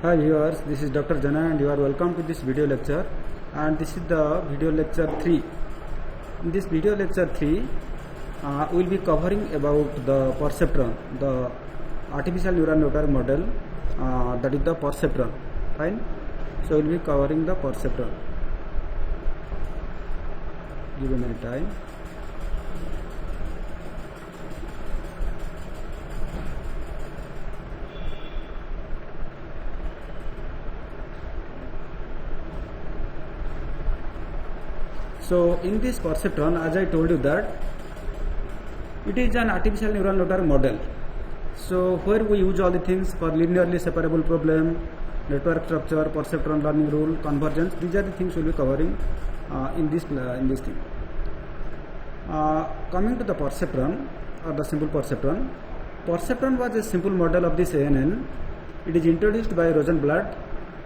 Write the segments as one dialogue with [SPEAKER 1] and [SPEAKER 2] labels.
[SPEAKER 1] Hi viewers, this is Dr. Jana and you are welcome to this video lecture, and this is the video lecture 3. In this video lecture 3, we will be covering about the perceptron, the artificial neural network model, that is the perceptron. Fine. So we will be covering the perceptron. Give a minute time. So in this perceptron, as I told you that it is an artificial neural network model. So where we use all the things for linearly separable problem, network structure, perceptron learning rule, convergence. These are the things we will be covering in this thing. Coming to the perceptron or the simple perceptron. Perceptron was a simple model of this ANN. It is introduced by Rosenblatt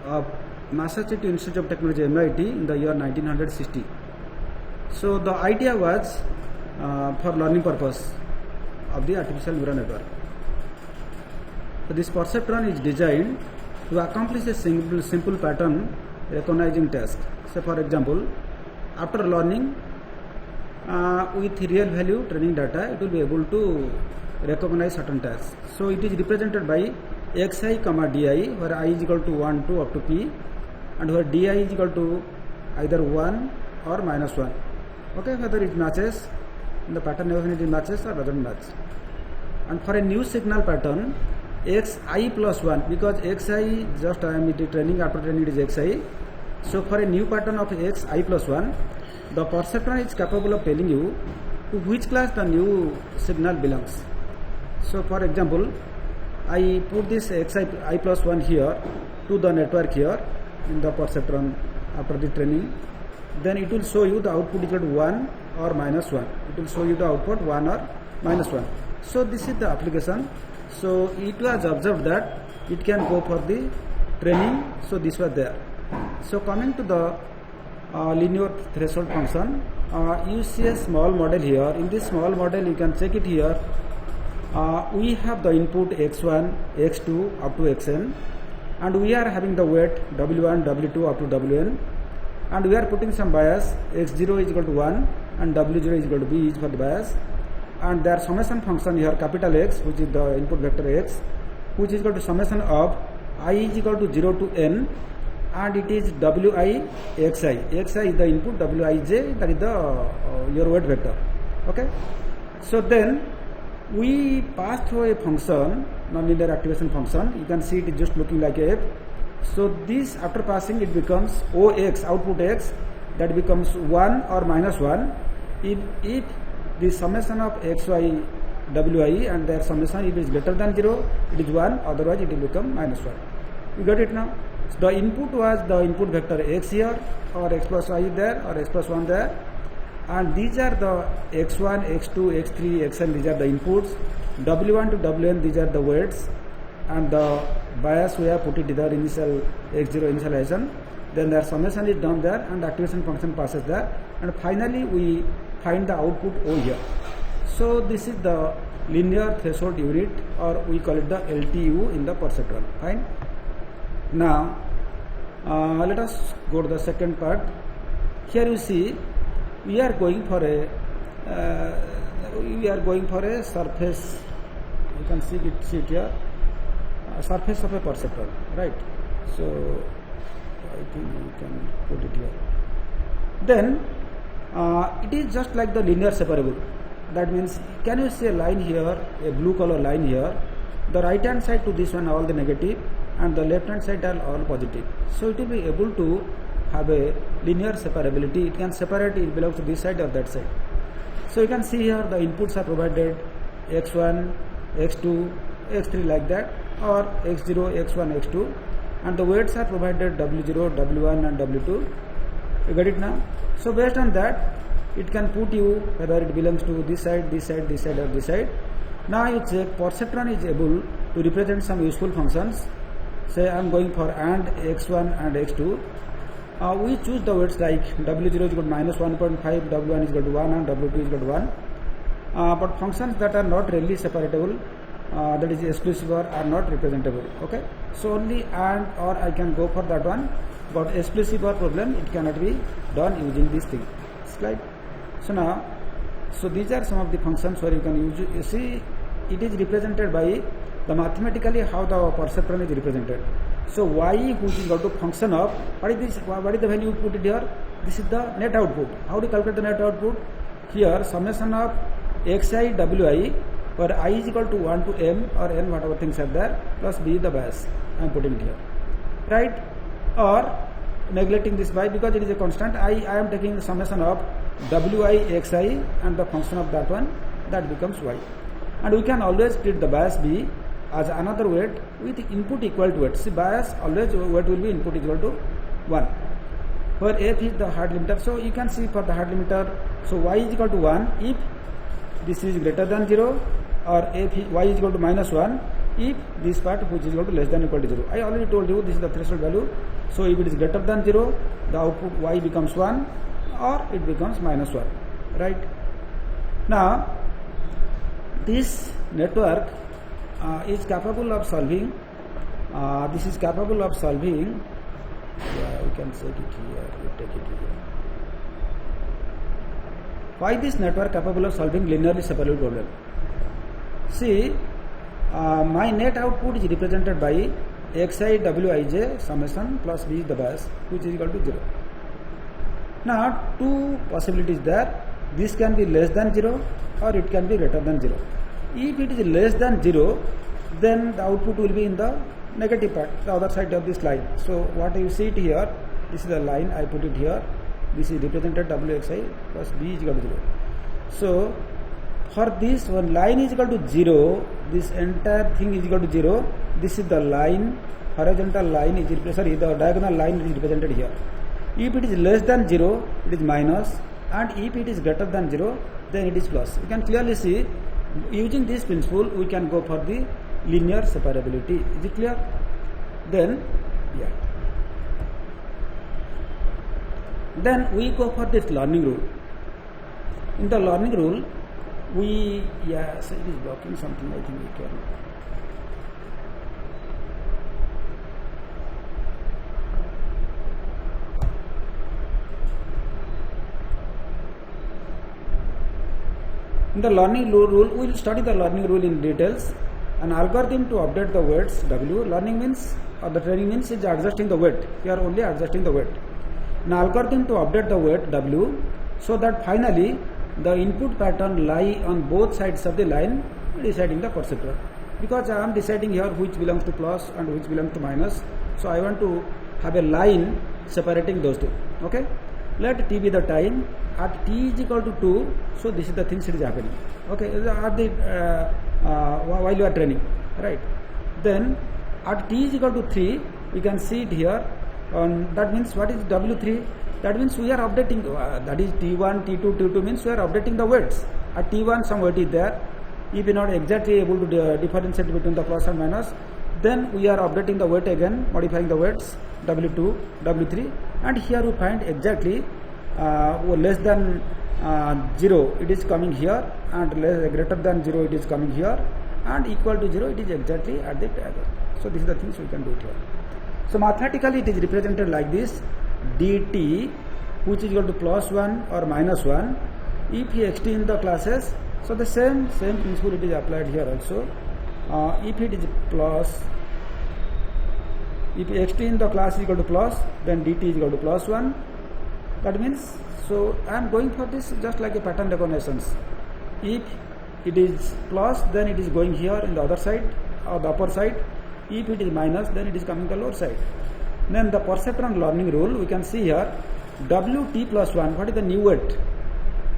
[SPEAKER 1] of Massachusetts Institute of Technology MIT in the year 1960. So the idea was for learning purpose of the artificial neural network. So this perceptron is designed to accomplish a simple pattern recognizing task. So for example, after learning with real value training data, it will be able to recognize certain tasks. So it is represented by xi comma di, where I is equal to 1 to up to p, and where di is equal to either 1 or minus 1. Okay, whether it matches in the pattern definition, it matches or doesn't match. And for a new signal pattern, xi plus 1, because xi just I am training, after training it is xi. So for a new pattern of xi plus 1, the perceptron is capable of telling you to which class the new signal belongs. So for example, I put this xi plus 1 here to the network here in the perceptron after the training. Then it will show you the output equal to 1 or minus 1. It will show you the output 1 or minus 1. So this is the application. So it was observed that it can go for the training. So this was there. So coming to the linear threshold function, you see a small model here. In this small model, you can check it here. We have the input x1, x2 up to xn, and we are having the weight w1, w2 up to wn. And we are putting some bias, x0 is equal to 1 and w0 is equal to b is for the bias, and their summation function here capital X, which is the input vector x, which is equal to summation of I is equal to 0 to n, and it is wi xi. Xi is the input, wij, that is the your weight vector. Okay. So then we pass through a function, nonlinear activation function. You can see it is just looking like a f. So this, after passing, it becomes OX, output X, that becomes 1 or minus 1 if the summation of XY WI and their summation, if it is greater than 0, it is 1, otherwise it will become minus 1. You got it now? So the input was the input vector X here, or X plus Y there, or X plus 1 there, and these are the X1, X2, X3, Xn, these are the inputs, W1 to Wn, these are the weights, and the bias we have put it there, initial x0 initialization, then their summation is done there and the activation function passes there, and finally we find the output O here. So this is the linear threshold unit, or we call it the LTU in the perceptron. Fine. Now let us go to the second part. Here you see we are going for a surface. You can see it here. Surface of a perceptron, right? So I think we can put it here. Then it is just like the linear separable. That means, can you see a line here, a blue color line here? The right hand side to this one all the negative, and the left hand side are all positive. So it will be able to have a linear separability. It can separate, it belongs to this side or that side. So you can see here the inputs are provided x1, x2, x3 like that, or x0, x1, x2, and the weights are provided w0, w1 and w2. You get it now? So based on that, it can put you whether it belongs to this side, this side, this side or this side. Now you check, perceptron is able to represent some useful functions. Say I am going for AND x1 and x2. We choose the weights like w0 is equal to minus 1.5, w1 is equal to 1 and w2 is equal to 1. But functions that are not really separatable, that is exclusive or are not representable. Okay, so only and or I can go for that one, but exclusive or problem it cannot be done using this thing. Slide. So now, so these are some of the functions where you can use. You see, it is represented by the mathematically how the perceptron is represented. So y, which is equal to function of what is this? What is the value you put it here? This is the net output. How do you calculate the net output? Here summation of xi wi, where I is equal to 1 to m or n, whatever things are there, plus b the bias. I am putting it here, right? Or neglecting this by, because it is a constant, I am taking the summation of wi xi and the function of that one, that becomes y. And we can always treat the bias b as another weight with input equal to weight. See, bias always weight will be input equal to 1, where f is the hard limiter. So you can see for the hard limiter, so y is equal to 1 if this is greater than 0, or if y is equal to minus 1 if this part which is equal to less than or equal to 0. I already told you this is the threshold value. So if it is greater than 0, the output y becomes 1 or it becomes minus 1, right? Now this network is capable of solving, this is capable of solving, we can set it here, we take it here. Why this network capable of solving linearly separable problem? See, my net output is represented by xi wij summation plus b is the bias, which is equal to 0. Now two possibilities there. This can be less than 0 or it can be greater than 0. If it is less than 0, then the output will be in the negative part, the other side of this line. So what you see it here, this is the line, I put it here. This is represented wxi plus b is equal to 0. So for this one, line is equal to 0, this entire thing is equal to 0. This is the line, horizontal line is represented, the diagonal line is represented here. If it is less than 0, it is minus, and if it is greater than 0, then it is plus. You can clearly see, using this principle, we can go for the linear separability. Is it clear? Then, yeah. Then we go for this learning rule. In the learning rule, we, yes, it is blocking something, I think we can. In the learning rule, we will study the learning rule in details. An algorithm to update the weights W. Learning means, or the training means is adjusting the weight. We are only adjusting the weight. An algorithm to update the weight W, so that finally the input pattern lie on both sides of the line, deciding the perceptron. Because I am deciding here which belongs to plus and which belongs to minus. So I want to have a line separating those two. Okay. Let t be the time. At t is equal to 2, so this is the things that is happening. Okay, at the while you are training, right? Then at t is equal to 3, we can see it here. That means what is W3? That means we are updating. That is T1, T2, T2 means we are updating the weights. At T1 some weight is there. If we are not exactly able to differentiate between the plus and minus, then we are updating the weight again, modifying the weights W2, W3, and here we find exactly less than 0 it is coming here, and greater than 0 it is coming here, and equal to 0 it is exactly at the table. So this is the things we can do it here. So mathematically it is represented like this: dt, which is equal to plus 1 or minus 1 if he extend the classes. So the same principle it is applied here also. If it is plus, if extend the class is equal to plus, then dt is equal to plus 1. That means, so I am going for this just like a pattern recognitions. If it is plus, then it is going here in the other side or the upper side. If it is minus, then it is coming the lower side. Then the perceptron learning rule, we can see here Wt plus 1. What is the new weight?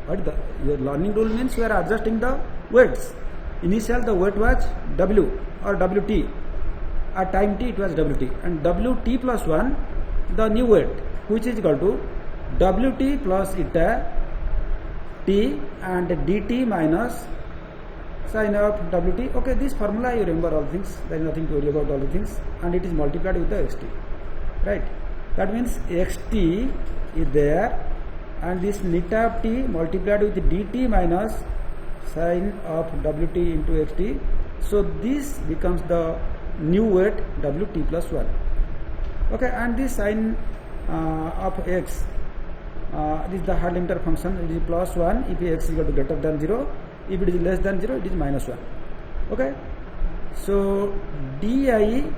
[SPEAKER 1] What is the your learning rule means we are adjusting the weights. Initial the weight was W or Wt. At time t it was Wt, and Wt plus 1 the new weight, which is equal to Wt plus eta t and dt minus sin of Wt. Okay, this formula you remember all things. There is nothing to worry about all the things, and it is multiplied with the xt. Right? That means xt is there, and this neta of t multiplied with dt minus sin of Wt into xt So this becomes the new weight wt plus 1. Okay, and this sign of x, this is the hard limiter function. It is plus 1 if x is equal to greater than 0. If it is less than 0, it is minus 1. Okay, so dt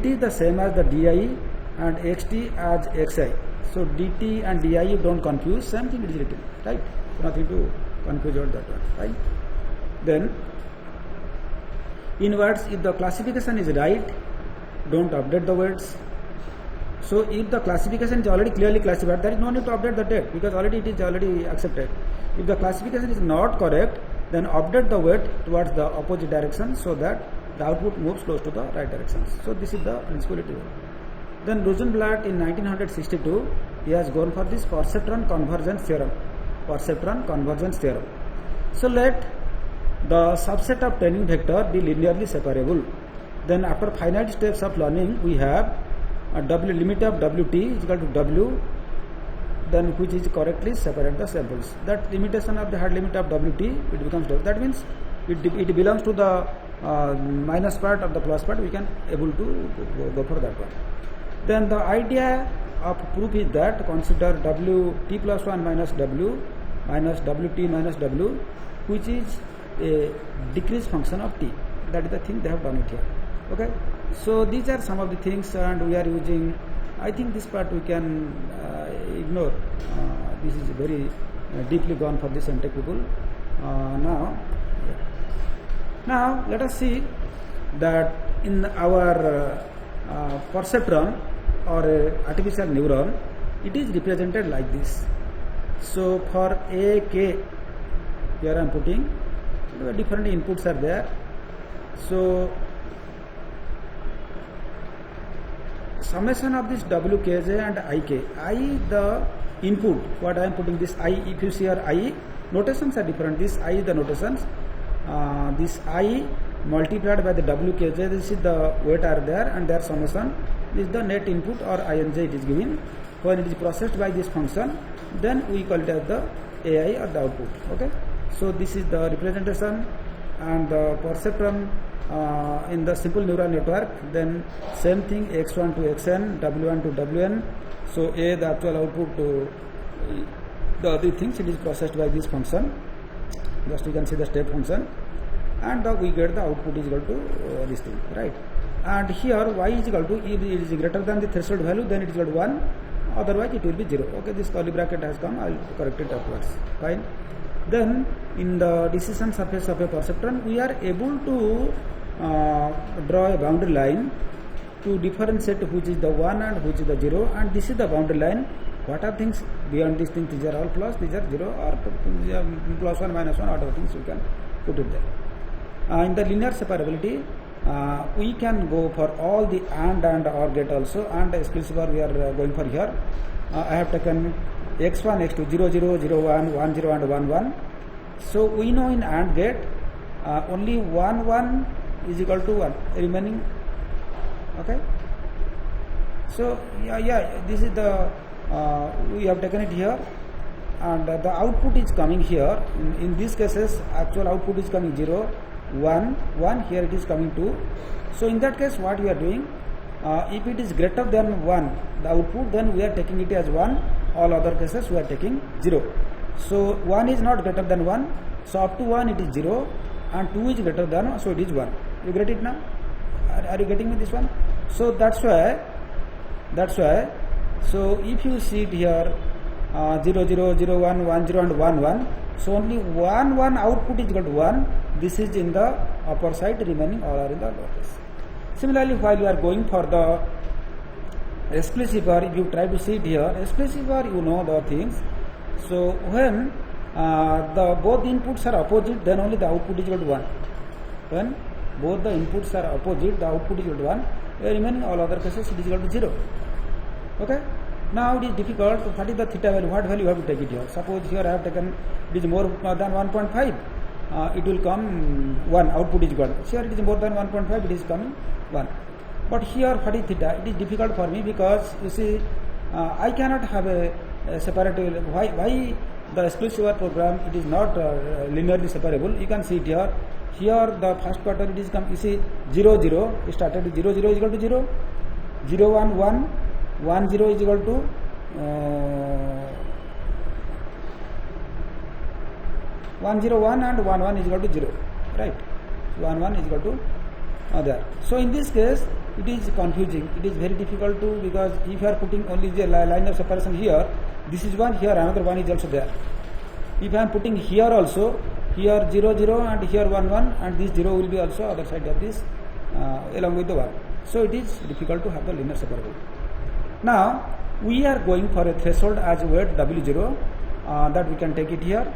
[SPEAKER 1] is the same as the di and xt as xi. So dt and di you don't confuse, same thing it is written, right? So nothing to confuse about that one, right? Then in words, if the classification is right, don't update the words. So if the classification is already clearly classified, there is no need to update the date because already it is already accepted. If the classification is not correct, then update the weight towards the opposite direction so that the output moves close to the right direction. So this is the principality. Then Rosenblatt in 1962, he has gone for this perceptron convergence theorem. Perceptron convergence theorem. So let the subset of training vector be linearly separable. Then after finite steps of learning, we have a limit of wt is equal to w, then which is correctly separate the samples. That limitation of the hard limit of wt, it becomes w. That means it belongs to the minus part of the plus part. We can able to go for that one. Then the idea of proof is that consider wt plus 1 minus w minus wt minus w, which is a decrease function of t. That is the thing they have done it here. Okay, so these are some of the things, and we are using, I think this part we can ignore. This is very deeply gone for the MTech people. Now let us see that in our perceptron or artificial neuron, it is represented like this. So for AK, here I am putting different inputs are there. So summation of this wkj and ik, I the input, what I am putting this I, if you see here I, notations are different. This I is the notations, this I multiplied by the wkj, this is the weight are there, and their summation is the net input or inj it is given. When it is processed by this function, then we call it as the AI or the output. Okay, so this is the representation, and the perceptron in the simple neural network, then same thing, x1 to xn, w1 to wn. So A, the actual output to the other things, it is processed by this function. Just you can see the step function, and we get the output is equal to this thing, right? And here y is equal to, if it is greater than the threshold value, then it is equal to 1, otherwise it will be 0. Okay, this curly bracket has come, I will correct it afterwards. Fine. Then in the decision surface of a perceptron, we are able to draw a boundary line to differentiate which is the 1 and which is the 0, and this is the boundary line. What are things beyond these things? These are all plus, these are 0, or plus 1, minus 1, whatever things you can put it there. In the linear separability, we can go for all the and or gate also, and exclusive we are going for here. I have taken x1, x2, 0, 0, 0, 1, 1, 0 and 1, 1. So we know in AND gate only 1, 1 is equal to 1 remaining. Okay, so yeah, this is the we have taken it here, and the output is coming here. In these cases, actual output is coming 0, 1, 1. Here it is coming 2. So in that case, what we are doing, if it is greater than 1, the output, then we are taking it as 1. All other cases we are taking 0. So 1 is not greater than 1. So up to 1 it is 0, and 2 is greater than 1, so it is 1. You get it now? Are you getting me this one? So that's why. So if you see it here, 0, 0, 0, 1, 1, 0 and 1, 1. So only 1, 1 output is equal to 1. This is in the upper side, remaining all are in the lower case. Similarly, while you are going for the exclusive OR, if you try to see it here, exclusive OR, you know the things. So when both inputs are opposite, then only the output is equal to 1. When both the inputs are opposite, the output is equal to 1. Remaining all other cases, it is equal to 0. Okay. Now it is difficult. What is the theta value? What value you have to take it here? Suppose here I have taken it is more than 1.5. It will come 1. Output is equal. Here it is more than 1.5. It is coming 1. But here what is theta? It is difficult for me because you see, I cannot have a separate. Why the exclusive OR program? It is not linearly separable. You can see it here. here the first pattern it is come, you see 0 0, it started with 0 0 is equal to 0, 0 1 1, 1 0 is equal to 1 0 1 and 1 1 is equal to 0, right? 1 1 is equal to there. So in this case it is confusing, it is very difficult to, because if you are putting only the line of separation here, this is 1, here another 1 is also there. If I am putting here also, here 0 0 and here 1 1, and this 0 will be also other side of this along with the 1. So it is difficult to have the linear separable. Now we are going for a threshold as weight W0, that we can take it here.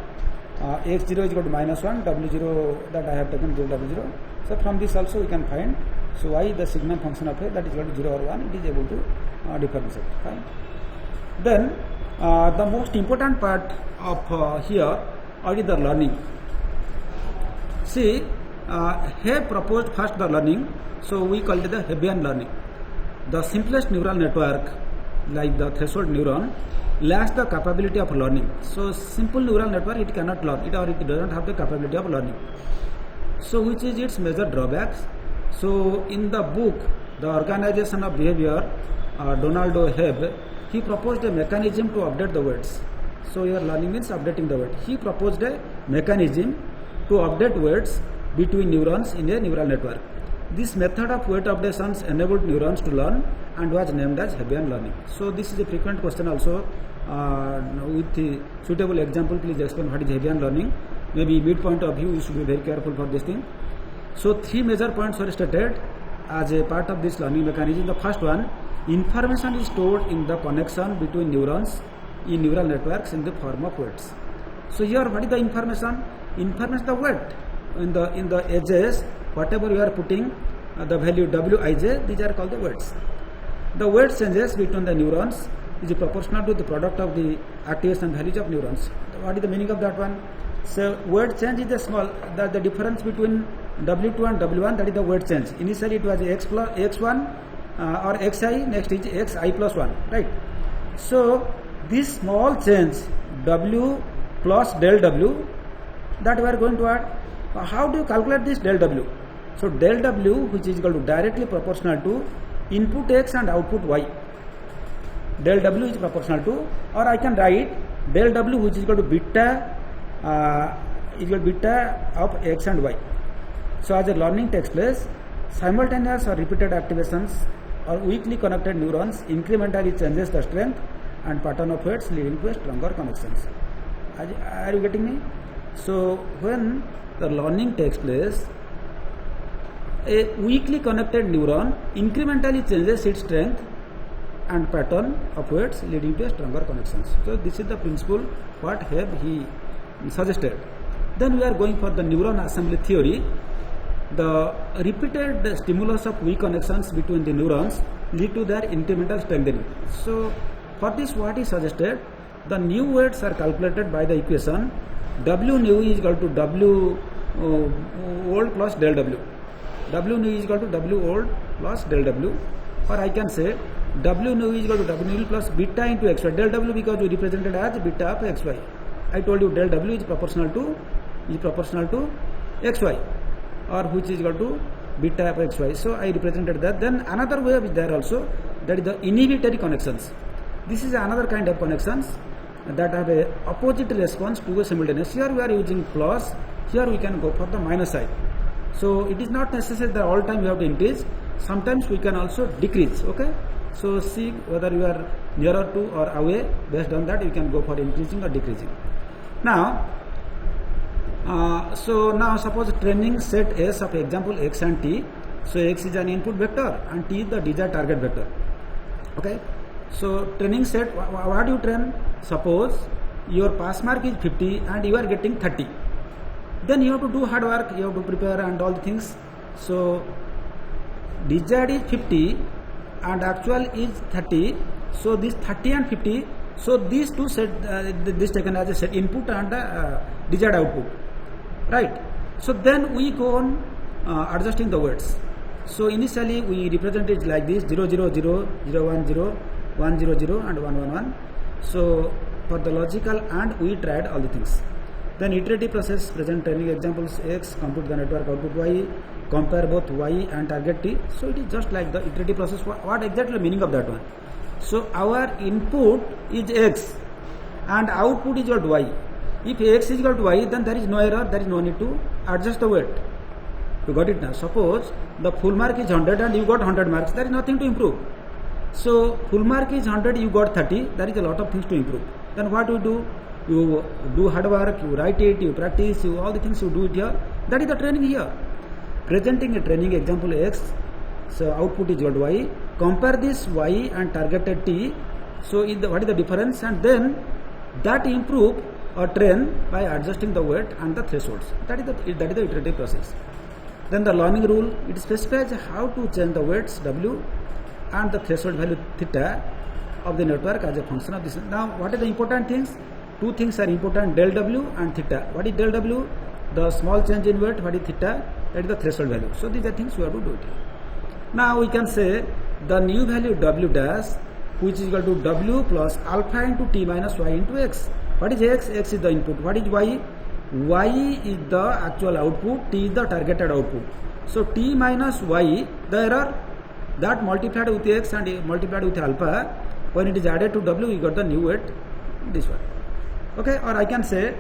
[SPEAKER 1] X0 is equal to -1, W0 that I have taken 0 W0. So from this also we can find, so y the signal function of a that is equal to 0 or 1, it is able to differentiate. Fine. Then the most important part of here is the learning. See, Hebb proposed first the learning, so we call it the Hebbian learning. The simplest neural network, like the threshold neuron, lacks the capability of learning. So simple neural network, it cannot learn, it doesn't have the capability of learning. So which is its major drawbacks? So in the book, The Organization of Behavior, Donald O. Hebb, he proposed a mechanism to update the weights. So your learning means updating the weight. He proposed a mechanism to update weights between neurons in a neural network. This method of weight updations enabled neurons to learn and was named as Hebbian learning. So this is a frequent question also. With the suitable example, please explain what is Hebbian learning. Maybe midpoint of view, you should be very careful for this thing. So 3 major points were stated as a part of this learning mechanism. The first one, information is stored in the connection between neurons in neural networks in the form of weights. So here what is the information? Information the weight. In the edges, whatever you are putting the value Wij, these are called the weights. The weight changes between the neurons is proportional to the product of the activation values of neurons. What is the meaning of that one? So weight change is the small, the difference between W2 and W1, that is the weight change. Initially it was x plus x1 or xi, next is xi plus 1, right? So this small change W plus del W, that we are going to add. How do you calculate this del W? So del W, which is equal to directly proportional to input x and output y. Del W is proportional to, or I can write del W, which is equal to beta of x and y. So as the learning takes place, simultaneous or repeated activations or weakly connected neurons incrementally changes the strength and pattern of weights, leading to a stronger connections. Are you getting me? So when the learning takes place, a weakly connected neuron incrementally changes its strength and pattern of weights, leading to a stronger connections. So this is the principle what Hebb he suggested. Then we are going for the neuron assembly theory. The repeated stimulus of weak connections between the neurons lead to their incremental strengthening. So for this what he suggested, the new weights are calculated by the equation W nu is equal to W old plus del W. W nu is equal to W old plus del W, or I can say W nu is equal to W nu plus beta into xy. Del W because we represented as beta of xy. I told you del W is proportional to xy, or which is equal to beta of xy. So I represented that. Then another way is there also, that is the inhibitory connections. This is another kind of connections that have a opposite response to a simultaneous. Here we are using plus, here we can go for the minus side. So it is not necessary that all time we have to increase. Sometimes we can also decrease. Okay. So see whether you are nearer to or away. Based on that, you can go for increasing or decreasing. Now, so now suppose training set S of example x and t. So x is an input vector and t is the desired target vector. Okay. So training set, what do you train? Suppose your pass mark is 50 and you are getting 30. Then you have to do hard work, you have to prepare and all the things. So desired is 50 and actual is 30. So this 30 and 50. So these two set, this taken as a set input and desired output, right? So then we go on adjusting the weights. So initially we represent it like this: 0 0 0 0 1 0 1 0 0 and 1 1 1. So for the logical and we tried all the things. Then iterative process present training examples X, compute the network output Y, compare both Y and target T. So it is just like the iterative process. What exactly the meaning of that one? So our input is X and output is equal to Y. If X is equal to Y, then there is no error, there is no need to adjust the weight. You got it now? Suppose the full mark is 100 and you got 100 marks, there is nothing to improve. So full mark is 100, you got 30, there is a lot of things to improve. Then what you do? You do hard work, you write it, you practice, all the things you do it here. That is the training here. Presenting a training example X, so output is equal to Y. Compare this Y and targeted T. So what is the difference? And then that improve or train by adjusting the weight and the thresholds. That is the iterative process. Then the learning rule, it specifies how to change the weights W and the threshold value theta of the network as a function of this. Now what are the important things? Two things are important, del W and theta. What is del W? The small change in weight. What is theta? That is the threshold value. So these are things we have to do it. Now we can say the new value W dash, which is equal to W plus alpha into T minus Y into X. What is X? X is the input. What is Y? Y is the actual output, T is the targeted output. So T minus Y, the error, that multiplied with X and multiplied with alpha, when it is added to W, you got the new weight, this one. Okay, or I can say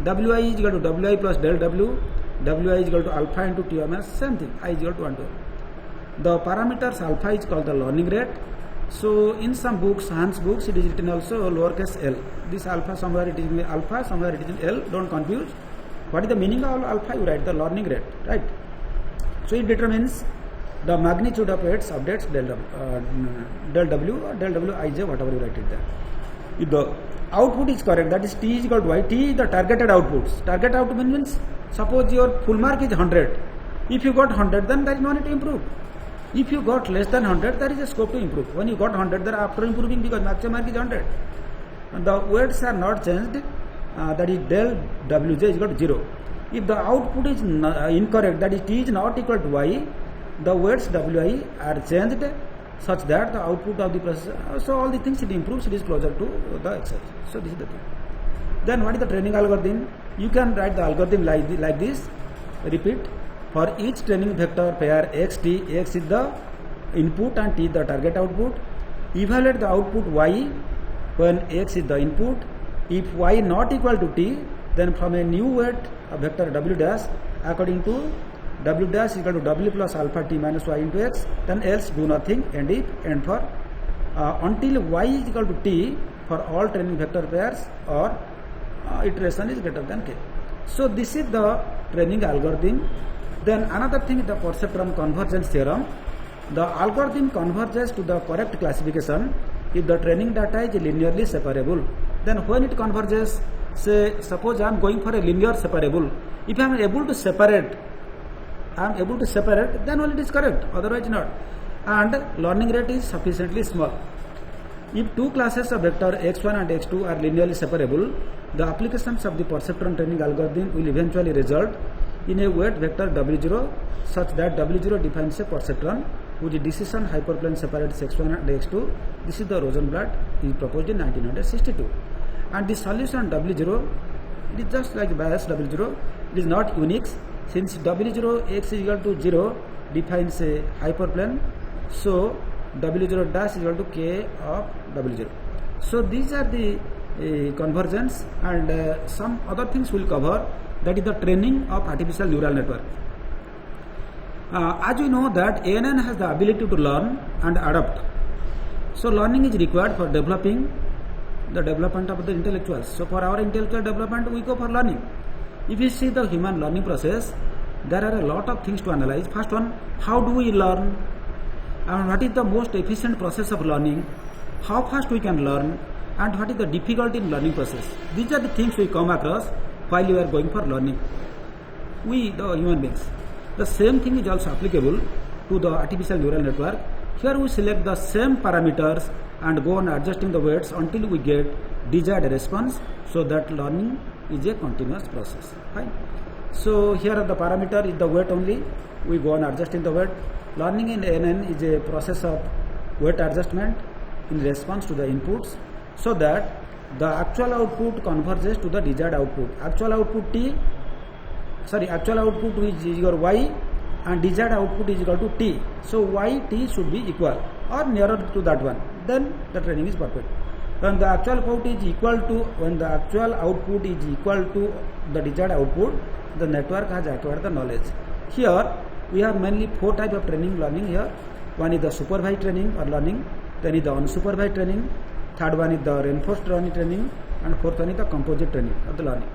[SPEAKER 1] Wi is equal to Wi plus del W, Wi is equal to alpha into T minus, same thing, I is equal to 1 to 1. The parameters alpha is called the learning rate. So in some books, Hans books, it is written also lowercase l. This alpha, somewhere it is in alpha, somewhere it is in L, don't confuse. What is the meaning of alpha? You write the learning rate, right? So it determines the magnitude of weights updates del W or del Wij, whatever you write it there. If the output is correct, that is T is equal to Y, T is the targeted outputs. Target output means, suppose your full mark is 100. If you got 100, then there is no need to improve. If you got less than 100, there is a scope to improve. When you got 100, there after improving because maximum mark is 100. And the weights are not changed, that is del Wj is equal to 0. If the output is incorrect, that is T is not equal to Y, the weights Wi are changed such that the output of the process, so all the things it improves, it is closer to the exercise. So this is the thing. Then what is the training algorithm? You can write the algorithm like this. Repeat. For each training vector pair xt, x is the input and t is the target output. Evaluate the output y when x is the input. If y not equal to t, then from a new weight a vector w dash according to w dash equal to w plus alpha t minus y into x, then else do nothing, and if and for until y is equal to t for all training vector pairs or iteration is greater than k. So this is the training algorithm. Then another thing is the perceptron convergence theorem. The algorithm converges to the correct classification if the training data is linearly separable. Then when it converges, say suppose I am going for a linear separable. If I am able to separate, then only it is correct, otherwise not. And learning rate is sufficiently small. If two classes of vector x1 and x2 are linearly separable, the applications of the perceptron training algorithm will eventually result in a weight vector W0 such that W0 defines a perceptron whose decision hyperplane separates x1 and x2. This is the Rosenblatt, he proposed in 1962. And the solution W0, it is just like bias W0, it is not unique since W0 x is equal to 0 defines a hyperplane. So W0 dash is equal to k of W0. So these are the convergence, and some other things will cover, that is the training of artificial neural network. As you know that ANN has the ability to learn and adapt. So learning is required for developing the development of the intellectuals. So for our intellectual development, we go for learning. If you see the human learning process, there are a lot of things to analyze. First one, how do we learn? And what is the most efficient process of learning? How fast we can learn? And what is the difficulty in learning process? These are the things we come across while you are going for learning. We, the human beings. The same thing is also applicable to the artificial neural network. Here we select the same parameters and go on adjusting the weights until we get desired response, so that learning is a continuous process. Fine. So here the parameter is the weight only. We go on adjusting the weight. Learning in ANN is a process of weight adjustment in response to the inputs, so that the actual output converges to the desired output. Actual output is your y and desired output is equal to t. So y t should be equal or nearer to that one. Then the training is perfect. When the actual output is equal to the desired output, the network has acquired the knowledge. Here we have mainly 4 types of training learning here. One is the supervised training or learning, then is the unsupervised training, third one is the reinforced learning training, and fourth one is the composite training of the learning.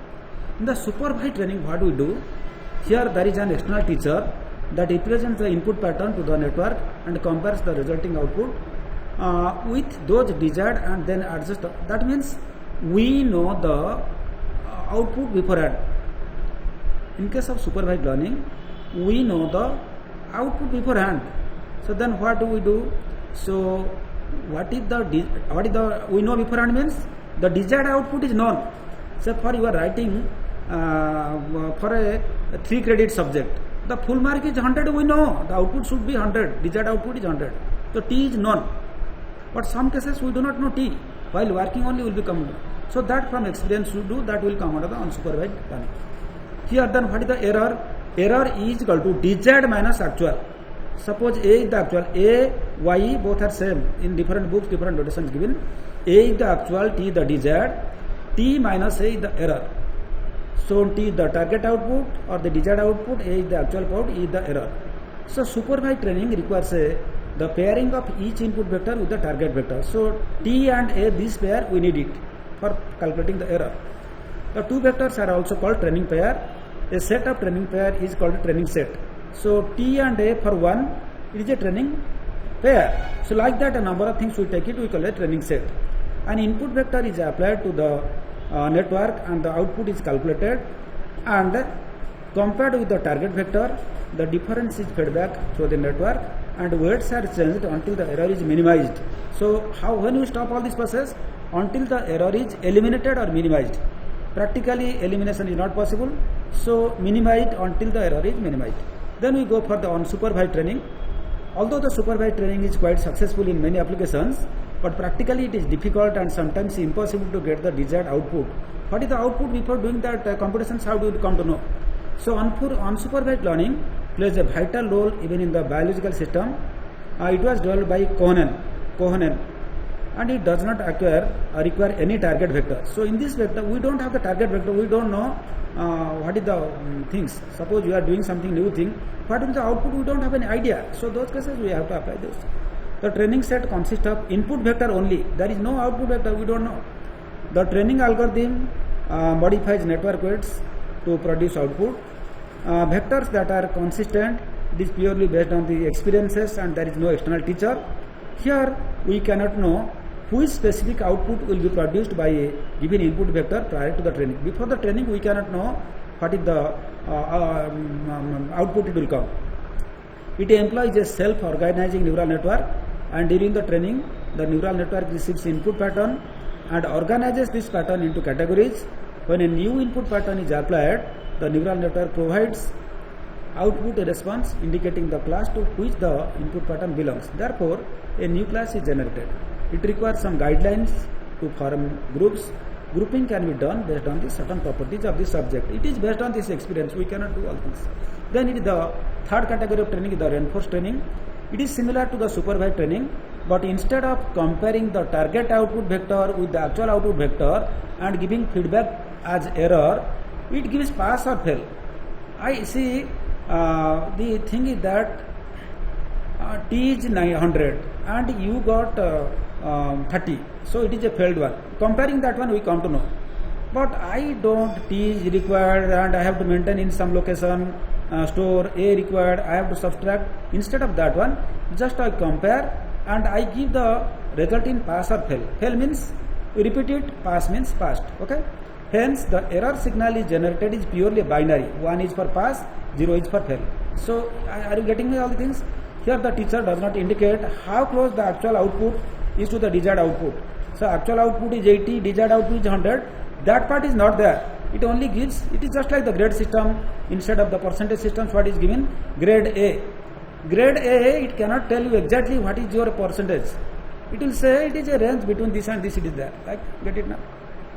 [SPEAKER 1] In the supervised training, what we do? Here there is an external teacher that represents the input pattern to the network and compares the resulting output with those desired and then adjust. That means we know the output beforehand. In case of supervised learning, we know the output beforehand. So then what do we do? So we know beforehand means the desired output is known. So for you are writing for a 3 credit subject, the full mark is 100, we know the output should be 100, desired output is 100. So T is known. But some cases we do not know T. While working only will be coming. So that from experience you do, that will come under the unsupervised learning. Here then what is the error? Error is equal to desired minus actual. Suppose A is the actual, A, Y both are same. In different books, different notations given. A is the actual, T is the desired, T minus A is the error. So T is the target output or the desired output, A is the actual output, E is the error. So supervised training requires the pairing of each input vector with the target vector. So T and A, this pair we need it for calculating the error. The 2 vectors are also called training pair. A set of training pair is called a training set. So T and A for 1, it is a training pair. So like that a number of things we take it, we call a training set. An input vector is applied to the network and the output is calculated and compared with the target vector, the difference is fed back through the network and weights are changed until the error is minimized. So when we stop all this process? Until the error is eliminated or minimized. Practically elimination is not possible, so minimized until the error is minimized. Then we go for the unsupervised training. Although the supervised training is quite successful in many applications, but practically it is difficult and sometimes impossible to get the desired output. What is the output before doing that computations? How do you come to know? So unsupervised learning plays a vital role even in the biological system. It was developed by Cohen, and it does not require any target vector. So in this vector, we don't have the target vector. We don't know what is the things. Suppose you are doing something new thing. What is the output? We don't have any idea. So those cases we have to apply this. The training set consists of input vector only. There is no output vector. We don't know. The training algorithm modifies network weights to produce output. Vectors that are consistent, it is purely based on the experiences and there is no external teacher. Here we cannot know which specific output will be produced by a given input vector prior to the training. Before the training we cannot know what is the output it will come. It employs a self-organizing neural network, and during the training the neural network receives input pattern and organizes this pattern into categories. When a new input pattern is applied, the neural network provides output a response indicating the class to which the input pattern belongs. Therefore, a new class is generated. It requires some guidelines to form groups. Grouping can be done based on the certain properties of the subject. It is based on this experience. We cannot do all things. Then it is the third category of training, the reinforced training. It is similar to the supervised training, but instead of comparing the target output vector with the actual output vector and giving feedback as error, it gives pass or fail. I see the thing is that T is 900 and you got 30, so it is a failed one. Comparing that one we come to know, but I don't, T is required and I have to maintain in some location, store A required, I have to subtract. Instead of that one, just I compare and I give the result in pass or fail. Fail means we repeat it, pass means passed. Okay. Hence, the error signal is generated is purely binary. 1 is for pass, 0 is for fail. So, are you getting me all the things? Here the teacher does not indicate how close the actual output is to the desired output. So, actual output is 80, desired output is 100. That part is not there. It only gives, it is just like the grade system. Instead of the percentage systems, what is given? Grade A. Grade A, it cannot tell you exactly what is your percentage. It will say it is a range between this and this, it is there. Like, get it now?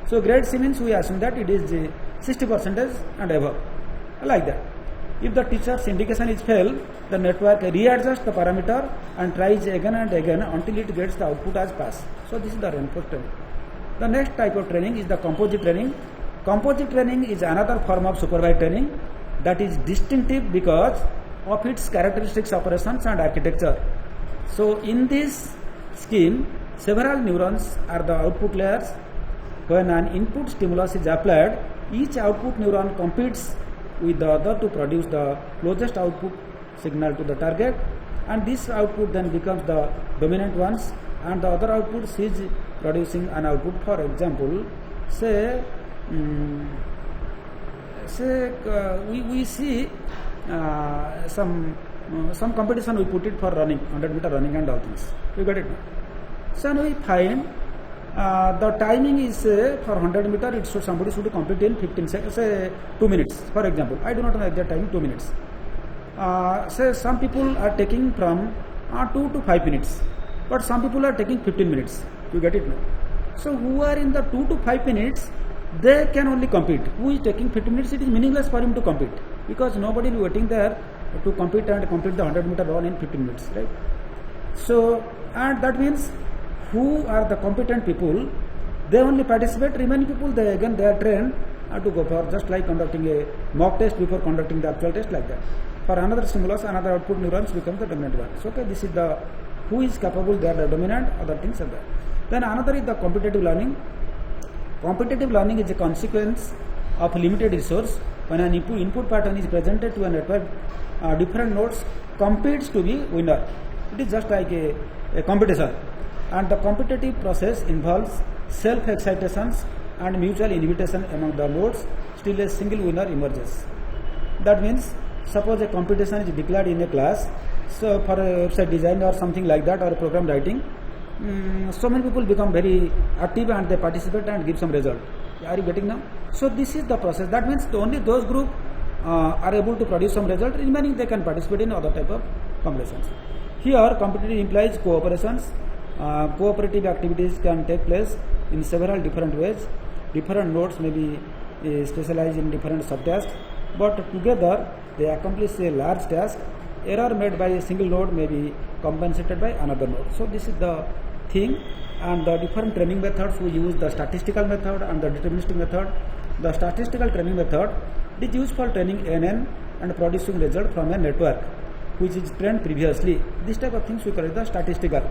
[SPEAKER 1] So grade C means we assume that it is 60% and above, like that. If the teacher's indication is failed, the network readjusts the parameter and tries again and again until it gets the output as pass. So this is the reinforced training. The next type of training is the composite training. Composite training is another form of supervised training that is distinctive because of its characteristics, operations and architecture. So in this scheme, several neurons are the output layers. When an input stimulus is applied, each output neuron competes with the other to produce the closest output signal to the target, and this output then becomes the dominant ones, and the other output is producing an output. For example, say we see some competition, we put it for running, 100-meter running and all things. You got it now. So we find the timing is for 100 meter, it should, somebody should complete in 15 seconds, say 2 minutes. For example, I do not know exact time, 2 minutes. Say some people are taking from 2 to 5 minutes, but some people are taking 15 minutes. You get it now. So who are in the 2 to 5 minutes, they can only compete. Who is taking 15 minutes, it is meaningless for him to compete, because nobody is waiting there to compete and complete the 100-meter run in 15 minutes, right? So, and that means who are the competent people, they only participate. Remaining people, they are trained to go for, just like conducting a mock test before conducting the actual test, like that. For another stimulus, another output neurons becomes the dominant one. So okay, this is the who is capable, they are the dominant, other things are there. Then another is the competitive learning. Competitive learning is a consequence of limited resource. When an input pattern is presented to a network, different nodes competes to be winner. It is just like a competition. And the competitive process involves self-excitations and mutual invitation among the nodes. Still a single winner emerges. That means, suppose a competition is declared in a class, so for a website design or something like that, or a program writing, so many people become very active and they participate and give some result. Are you getting now? So this is the process. That means only those group are able to produce some result, remaining they can participate in other type of competitions. Here competitive implies cooperations. Cooperative activities can take place in several different ways. Different nodes may be specialized in different subtasks, but together they accomplish a large task. Error made by a single node may be compensated by another node. So this is the thing, and the different training methods, we use the statistical method and the deterministic method. The statistical training method is used for training NN and producing result from a network which is trained previously. This type of things we call it the statistical.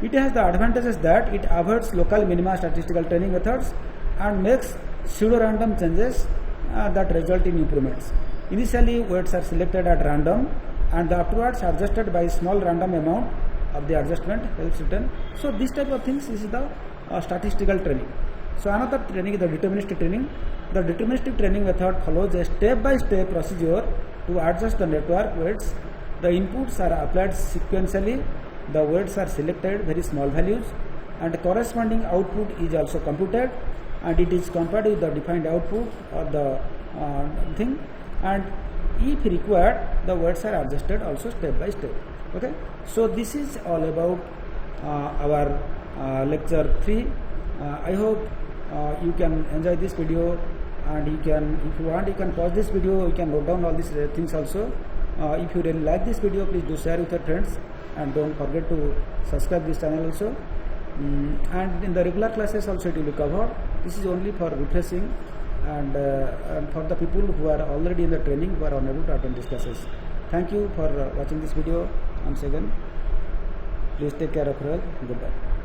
[SPEAKER 1] It has the advantages that it avoids local minima statistical training methods and makes pseudo-random changes that result in improvements. Initially, weights are selected at random and afterwards adjusted by small random amount of the adjustment helps return. So this type of things is the statistical training. So another training is the deterministic training. The deterministic training method follows a step-by-step procedure to adjust the network weights. The inputs are applied sequentially. The weights are selected, very small values, and the corresponding output is also computed, and it is compared with the defined output or the thing, and if required the weights are adjusted also step by step. Okay, so this is all about our lecture 3. I hope you can enjoy this video, and you can, if you want, you can pause this video, you can note down all these things also. If you really like this video, please do share with your friends, and don't forget to subscribe this channel also. And in the regular classes also it will be covered. This is only for refreshing and for the people who are already in the training, who are unable to attend these classes. Thank you for watching this video once again. Please take care of your health. Goodbye.